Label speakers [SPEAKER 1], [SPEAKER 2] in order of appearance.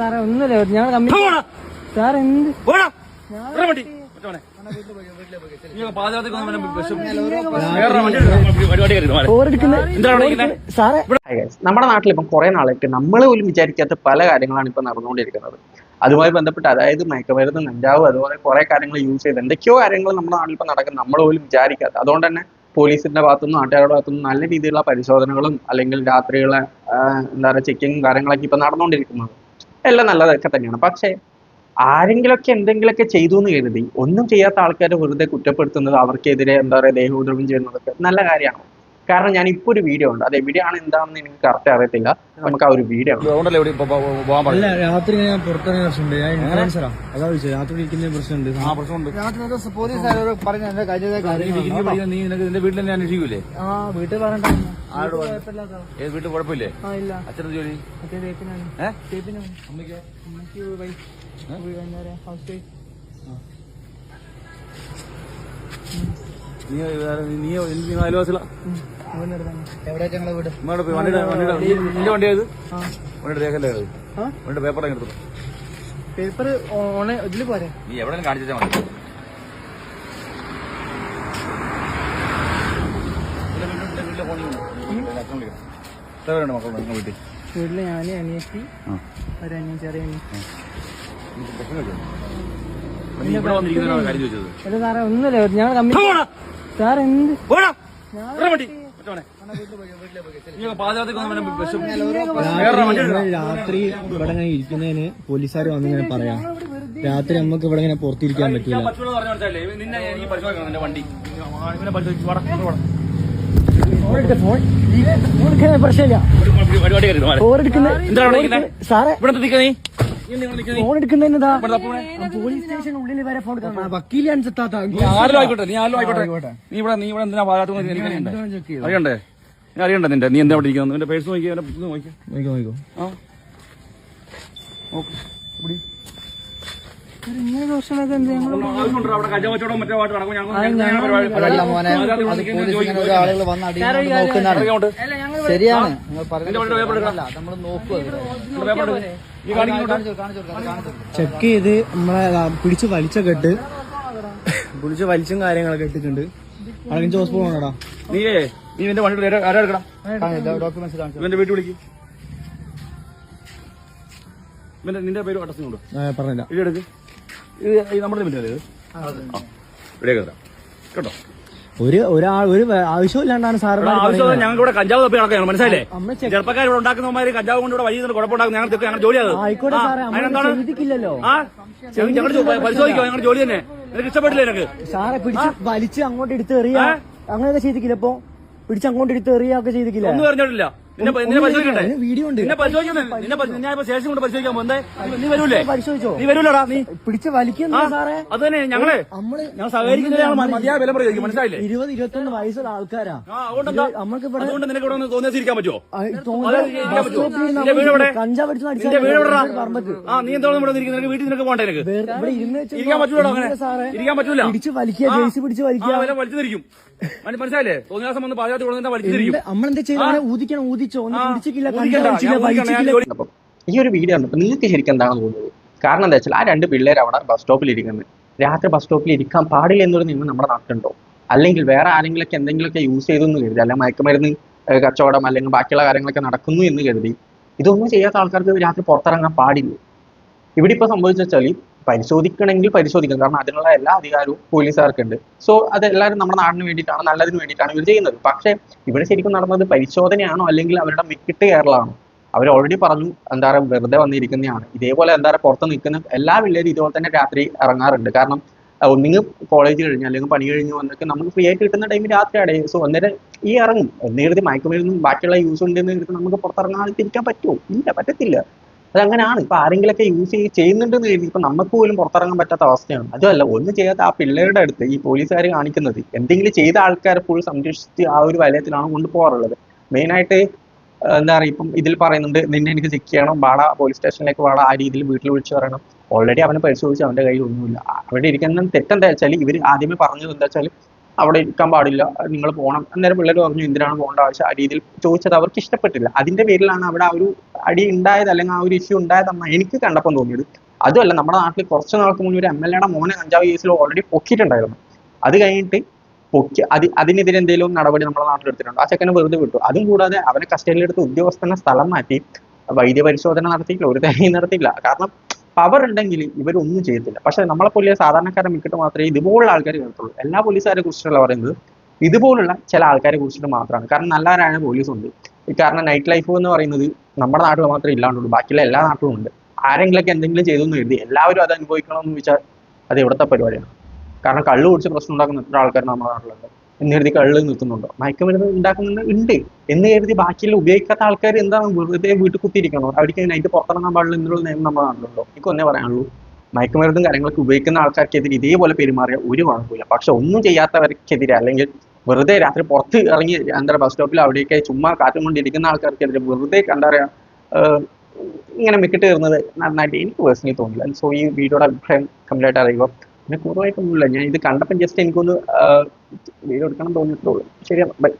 [SPEAKER 1] സാറേ ഒന്നുമില്ല ഞങ്ങൾ സാർ എന്ത്
[SPEAKER 2] നമ്മുടെ നാട്ടിൽ ഇപ്പം കുറെ നാളായിട്ട് നമ്മൾ പോലും വിചാരിക്കാത്ത പല കാര്യങ്ങളാണ് ഇപ്പൊ നടന്നുകൊണ്ടിരിക്കുന്നത്. അതുമായി ബന്ധപ്പെട്ട് അതായത് മയക്കുമരുന്ന്, കഞ്ചാവ്, അതുപോലെ കുറെ കാര്യങ്ങൾ യൂസ് ചെയ്ത് എന്തൊക്കെയോ കാര്യങ്ങൾ നമ്മുടെ നാട്ടിൽ ഇപ്പൊ നടക്കുന്നത് നമ്മൾ പോലും വിചാരിക്കാത്ത. അതുകൊണ്ട് തന്നെ പോലീസിന്റെ ഭാഗത്തുനിന്നും നാട്ടുകാരുടെ ഭാഗത്തുനിന്നും നല്ല രീതിയിലുള്ള പരിശോധനകളും അല്ലെങ്കിൽ രാത്രികളെ എന്താ പറയുക ചെക്കിങ്ങും കാര്യങ്ങളൊക്കെ ഇപ്പൊ നടന്നുകൊണ്ടിരിക്കുന്നത് എല്ലാം നല്ലതൊക്കെ തന്നെയാണ്. പക്ഷേ ആരെങ്കിലൊക്കെ എന്തെങ്കിലുമൊക്കെ ചെയ്തു എന്ന് കരുതി ഒന്നും ചെയ്യാത്ത ആൾക്കാരെ വെറുതെ കുറ്റപ്പെടുത്തുന്നത്, അവർക്കെതിരെ എന്താ പറയുക ദേഹോദ്രവം ചെയ്യുന്നതൊക്കെ നല്ല കാര്യമാണ്. കാരണം ഞാൻ ഇപ്പൊ ഒരു വീഡിയോ ഉണ്ട്, അത് എവിടെയാണ് എന്താണെന്ന് എനിക്ക് കറക്റ്റ് അറിയത്തില്ല. നമുക്ക് ആ ഒരു വീഡിയോ
[SPEAKER 1] രാത്രി ഞാൻ പുറത്തിറങ്ങിയ പ്രശ്നമുണ്ട്. അതാ വിളിച്ചത്, രാത്രി ഇരിക്കുന്ന പ്രശ്നമുണ്ട്.
[SPEAKER 3] വീട്ടിൽ തന്നെ അന്വേഷിക്കൂലേ?
[SPEAKER 1] വീട്ടിൽ പറയണ്ട,
[SPEAKER 3] വീട്ടിൽ കുഴപ്പമില്ലേ? അച്ഛനും ജോലി നീ അയൽവാസികളാ?
[SPEAKER 1] പേപ്പർ ഇതില് പോരെ?
[SPEAKER 3] നീ എവിടെ കാണിച്ചാൽ മതി. മക്കളുണ്ട് വീട്ടിൽ?
[SPEAKER 1] വീട്ടില് ഞാന്, അനിയത്തി, ഒരനിയൻ, ചെറിയ സാറേ ഒന്നുമില്ല ഞങ്ങൾ സാർ എന്ത് രാത്രി ഇവിടെ ഇങ്ങനെ ഇരിക്കുന്നതിന് പോലീസുകാർ വന്നിങ്ങനെ പറയാം, രാത്രി നമുക്ക് ഇവിടെ ഇങ്ങനെ പുറത്തിരിക്കാൻ പറ്റില്ല. പ്രശ്നമില്ല സാറേ, ഫോൺ എടുക്കുന്നതിന് പോലീസ് സ്റ്റേഷൻ ഉള്ളിൽ വരെ ഫോൺ വക്കീലാണ് സെത്താത്ത.
[SPEAKER 3] അറിയണ്ടേ? അറിയണ്ടേ നിന്റെ? നീ എന്താ ഇവിടെ ഇരിക്കുന്നത്? നിന്റെ പേഴ്സ് നോക്കിയോ?
[SPEAKER 1] ശരിയാണ്. ചെക്ക് ചെയ്ത് നമ്മളെ പിടിച്ച് വലിച്ചും കാര്യങ്ങളൊക്കെ ഇട്ടിട്ടുണ്ട്. അടങ്ങിച്ച് ഹോസ്പിറ്റൽ പോകണടാ.
[SPEAKER 3] നീ നിന്റെ വണ്ടി ആരാ എടുക്കണം? ഇവന്റെ വീട്ടിൽ വിളിക്കും. നിന്റെ പേര് അടച്ചുകൊണ്ട്
[SPEAKER 1] പറഞ്ഞില്ല.
[SPEAKER 3] ഇതെടുക്ക്. ഇത് നമ്മുടെ മിനിറ്റ് ഇവിടേക്ക് കേട്ടോ.
[SPEAKER 1] ഒരു ആവശ്യമില്ലാണ്ടാണ് സാർ
[SPEAKER 3] ഞങ്ങൾക്ക് ഇവിടെ കഞ്ചാവ് തപ്പി നടക്കുകയാണ്, മനസ്സിലായില്ലേ? ചെറുപ്പക്കാർ ഇവിടെ ഉണ്ടാക്കുന്നവന്മാര് കഞ്ചാവ് കൊണ്ട് ഇവിടെ വഴി കുഴപ്പമുണ്ടാക്കും. ഞങ്ങൾ ജോലി
[SPEAKER 1] ആയിക്കോട്ടെ.
[SPEAKER 3] ഞങ്ങൾ പരിശോധിക്കാം, ഞങ്ങളുടെ ജോലി തന്നെ. നിനക്ക് ഇഷ്ടപ്പെട്ടില്ല? എനിക്ക്
[SPEAKER 1] സാറെ പിടിച്ച് വലിച്ച് അങ്ങോട്ട് എടുത്ത് എറിയാ അങ്ങനെയൊക്കെ ചെയ്തിക്കില്ല. ഇപ്പൊ പിടിച്ച് അങ്ങോട്ട് എടുത്ത് എറിയൊക്കെ ചെയ്തിക്കില്ല.
[SPEAKER 3] ഒന്നും പറഞ്ഞിട്ടില്ല. നിന്നെ പരിശോധിക്കണ്ടേ?
[SPEAKER 1] വീഡിയോ ഉണ്ട്.
[SPEAKER 3] നിന്നെ പരിശോധിക്കുന്നത് ഞാൻ സ്റ്റേഷൻ കൊണ്ട് പരിശോധിക്കാൻ പോകുന്നത്. നീ വരൂലേ?
[SPEAKER 1] പരിശോധിച്ചോ?
[SPEAKER 3] നീ വരൂലടാ. നീ
[SPEAKER 1] പിടിച്ച് വലിക്കുന്ന സാറേ.
[SPEAKER 3] അത് തന്നെ ഞങ്ങൾ സഹകരിക്കുന്ന മതിയായ വില പറയുക, മനസ്സിലായില്ലേ?
[SPEAKER 1] 20-21 വയസ്സുള്ള ആൾക്കാരാ.
[SPEAKER 3] നമ്മൾക്ക് അതുകൊണ്ട് നിനക്ക് ഇവിടെ തോന്നിയാൽ പറ്റുമോ?
[SPEAKER 1] കഞ്ചാവ്
[SPEAKER 3] നിന്റെ വീട് എവിടെടാ? നീ എന്തോന്നും ഇവിടെ നിനക്ക് വീട്ടിൽ നിനക്ക് പോകണ്ടേ? നിനക്ക് ഇരിക്കാൻ പറ്റൂലോ? അങ്ങനെ ഇരിക്കാൻ പറ്റൂല.
[SPEAKER 1] പിടിച്ച് വലിക്കുക, ജേഴ്സി പിടിച്ച് വലിക്കുക,
[SPEAKER 3] വലിച്ചിരിക്കും. മനസ്സിലായില്ലേ? തോന്നിയാസം വന്ന് പാചകത്തിൽ കൊടുക്കുന്ന വലിച്ചിരിക്കും.
[SPEAKER 1] നമ്മളെന്താ ചെയ്യുന്നത്? ഊതിക്കണം, ഊതിച്ചോ, പിടിച്ചിട്ടില്ല.
[SPEAKER 2] അപ്പം ഈ ഒരു വീഡിയോ കണ്ടപ്പോൾ നിങ്ങൾക്ക് ശരിക്കും എന്താണ് തോന്നുന്നത്? കാരണം എന്താ വെച്ചാൽ ആ രണ്ട് പിള്ളേർ അവിടെ ബസ് സ്റ്റോപ്പിൽ ഇരിക്കുന്നത്, രാത്രി ബസ് സ്റ്റോപ്പിൽ ഇരിക്കാൻ പാടില്ല എന്നൊരു നിയമം നമ്മുടെ നാട്ടിലുണ്ടോ? അല്ലെങ്കിൽ വേറെ ആരെങ്കിലൊക്കെ എന്തെങ്കിലുമൊക്കെ യൂസ് ചെയ്തു എന്ന് കരുതി, അല്ലെങ്കിൽ മയക്കുമരുന്ന് കച്ചവടം അല്ലെങ്കിൽ ബാക്കിയുള്ള കാര്യങ്ങളൊക്കെ നടക്കുന്നു എന്ന് കരുതി ഇതൊന്നും ചെയ്യാത്ത ആൾക്കാർക്ക് രാത്രി പുറത്തിറങ്ങാൻ പാടില്ല. ഇവിടെ ഇപ്പോൾ സംഭവിച്ചു വെച്ചാൽ പരിശോധിക്കണമെങ്കിൽ പരിശോധിക്കണം, കാരണം അതിനുള്ള എല്ലാ അധികാരവും പോലീസുകാർക്കുണ്ട്. സോ അത് എല്ലാവരും നമ്മുടെ നാടിന് വേണ്ടിയിട്ടാണ്, നല്ലതിന് വേണ്ടിയിട്ടാണ് ഇവർ ചെയ്യുന്നത്. പക്ഷേ ഇവിടെ ശരിക്കും നടന്നത് പരിശോധനയാണോ അല്ലെങ്കിൽ അവരുടെ വിക്കിട്ട് കയറലാണോ? അവർ ഓൾറെഡി പറഞ്ഞു എന്താ പറയുക വെറുതെ വന്നിരിക്കുന്നതാണ്. ഇതേപോലെ എന്താ പറയുക പുറത്ത് നിൽക്കുന്ന എല്ലാ പിള്ളേരും ഇതുപോലെ തന്നെ രാത്രി ഇറങ്ങാറുണ്ട്. കാരണം ഒന്നുകിൽ കോളേജ് കഴിഞ്ഞ് അല്ലെങ്കിൽ പണി കഴിഞ്ഞ് വന്നിട്ട് നമുക്ക് ഫ്രീ ആയിട്ട് കിട്ടുന്ന ടൈമിൽ രാത്രിയാണ്. സോ അന്നേരം ഈ ഇറങ്ങും എന്ന് കരുതി മയക്കുമരുന്നും ബാക്കിയുള്ള യൂസ് ഉണ്ടെന്ന് കരുതി നമുക്ക് പുറത്തിറങ്ങാതെ തിരിക്കാൻ പറ്റുമോ? ഇല്ല, പറ്റത്തില്ല. അതങ്ങനെയാണ്. ഇപ്പൊ ആരെങ്കിലൊക്കെ യൂസ് ചെയ്യുന്നുണ്ടെന്ന് കരുതി ഇപ്പൊ നമുക്ക് പോലും പുറത്തിറങ്ങാൻ പറ്റാത്ത അവസ്ഥയാണ്. അതുമല്ല, ഒന്നും ചെയ്യാത്ത ആ പിള്ളേരുടെ അടുത്ത് ഈ പോലീസുകാർ കാണിക്കുന്നത് എന്തെങ്കിലും ചെയ്ത ആൾക്കാരെ ഫുൾ സംരക്ഷിച്ച് ആ ഒരു വലയത്തിലാണ് കൊണ്ടുപോകാറുള്ളത്. മെയിനായിട്ട് എന്താ പറയുക, ഇപ്പം ഇതിൽ പറയുന്നുണ്ട് നിന്നെ എനിക്ക് ചെക്ക് ചെയ്യണം, വാടാ പോലീസ് സ്റ്റേഷനിലേക്ക് വാടാ, ആ രീതിയിൽ വീട്ടിൽ വിളിച്ച് പറയണം. ഓൾറെഡി അവനെ പരിശോധിച്ച് അവന്റെ കയ്യിൽ ഒന്നുമില്ല. അവിടെ ഇരിക്കുന്ന തെറ്റെന്താ വെച്ചാൽ ഇവർ ആദ്യമേ പറഞ്ഞത് എന്താ വെച്ചാൽ അവിടെ ഇരിക്കാൻ പാടില്ല, നിങ്ങൾ പോകണം. അന്നേരം പിള്ളേർ പറഞ്ഞു എന്തിനാണ് പോകേണ്ട ആവശ്യം, ആ രീതിയിൽ ചോദിച്ചത് അവർക്ക് ഇഷ്ടപ്പെട്ടില്ല. അതിന്റെ പേരിലാണ് അവിടെ ആ ഒരു അടി ഉണ്ടായത്, അല്ലെങ്കിൽ ആ ഒരു ഇഷ്യൂ ഉണ്ടായതെന്നാണ് എനിക്ക് കണ്ടപ്പം തോന്നിയത്. അതുമല്ല, നമ്മുടെ നാട്ടിൽ കുറച്ച് നാൾക്ക് മുന്നേ ഒരു MLA-യുടെ മോനെ കഞ്ചാവ് കേസിൽ ഓൾറെഡി പൊക്കിയിട്ടുണ്ടായിരുന്നു. അത് കഴിഞ്ഞിട്ട് അതിനെതിരെ എന്തെങ്കിലും നടപടി നമ്മുടെ നാട്ടിലെടുത്തിട്ടുണ്ട്? ആ ചെക്കനെ വെറുതെ വിട്ടു. അതും കൂടാതെ അവനെ കസ്റ്റഡിയിലെടുത്ത് ഉദ്യോഗസ്ഥനെ സ്ഥലം മാറ്റി വൈദ്യ പരിശോധന നടത്തിയിട്ടില്ല, ഒരു തേങ്ങയും നടത്തിയില്ല. കാരണം പവർ ഉണ്ടെങ്കിൽ ഇവരൊന്നും ചെയ്യത്തില്ല. പക്ഷെ നമ്മളെ പോലെ സാധാരണക്കാരെ മിക്കിട്ട് മാത്രമേ ഇതുപോലുള്ള ആൾക്കാർ കേൾത്തുള്ളൂ. എല്ലാ പോലീസുകാരെ കുറിച്ചിട്ടല്ല പറയുന്നത്, ഇതുപോലുള്ള ചില ആൾക്കാരെ കുറിച്ചിട്ട് മാത്രമാണ്. കാരണം നല്ലവരായ പോലീസ് ഉണ്ട്. കാരണം നൈറ്റ് ലൈഫ് എന്ന് പറയുന്നത് നമ്മുടെ നാട്ടിൽ മാത്രമേ ഇല്ലാണ്ടുള്ളൂ, ബാക്കിയുള്ള എല്ലാ നാട്ടിലും ഉണ്ട്. ആരെങ്കിലൊക്കെ എന്തെങ്കിലും ചെയ്തു എന്ന് കരുതി എല്ലാവരും അത് അനുഭവിക്കണമെന്ന് വെച്ചാൽ അത് എവിടുത്തെ പരിപാടിയാണ്? കാരണം കള്ള് കുടിച്ച് പ്രശ്നം ഉണ്ടാക്കുന്ന എത്ര ആൾക്കാർ നമ്മുടെ നാട്ടിലുണ്ട് എന്ന് കരുതി കള്ള് നിർത്തുന്നുണ്ടോ? മയക്കുമരുന്ന് ഉണ്ടാക്കുന്നുണ്ട്, ഉണ്ട് എന്ന് കരുതി ബാക്കിയുള്ള ഉപയോഗിക്കാത്ത ആൾക്കാർ എന്താണ് വെറുതെ വീട്ടിൽ കുത്തിയിരിക്കണോ? അവർക്ക് അതിനായിട്ട് പുറത്തിറങ്ങാൻ പാടില്ല എന്നുള്ള നിയമം നമ്മുടെ നാട്ടിലുണ്ടോ? എനിക്ക് ഒന്നേ പറയാനുള്ളൂ, മയക്കുമരുന്നും കാര്യങ്ങളൊക്കെ ഉപയോഗിക്കുന്ന ആൾക്കാർക്കെതിരെ ഇതേപോലെ പെരുമാറിയ ഒരു കുഴപ്പമില്ല. പക്ഷെ ഒന്നും ചെയ്യാത്തവർക്കെതിരെ, അല്ലെങ്കിൽ വെറുതെ രാത്രി പുറത്ത് ഇറങ്ങി ബസ് സ്റ്റോപ്പിൽ അവിടെയൊക്കെ ചുമ്മാ കാറ്റും കൊണ്ടിരിക്കുന്ന ആൾക്കാർക്കെതിരെ വെറുതെ കണ്ടറിയാം ഇങ്ങനെ മിക്കിട്ട് കയറുന്നത് നന്നായിട്ട് എനിക്ക് പേഴ്സണലി തോന്നില്ല. സോ ഈ വീഡിയോയുടെ അഭിപ്രായം കംപ്ലീറ്റ് അറിയുക. പിന്നെ കൂടുതലായിട്ടൊന്നുമില്ല, ഞാൻ ഇത് കണ്ടപ്പോൾ ജസ്റ്റ് എനിക്കൊന്ന് വീഡിയോ എടുക്കണം തോന്നിയിട്ടുള്ളൂ. ശരിയാണ്, ബൈ.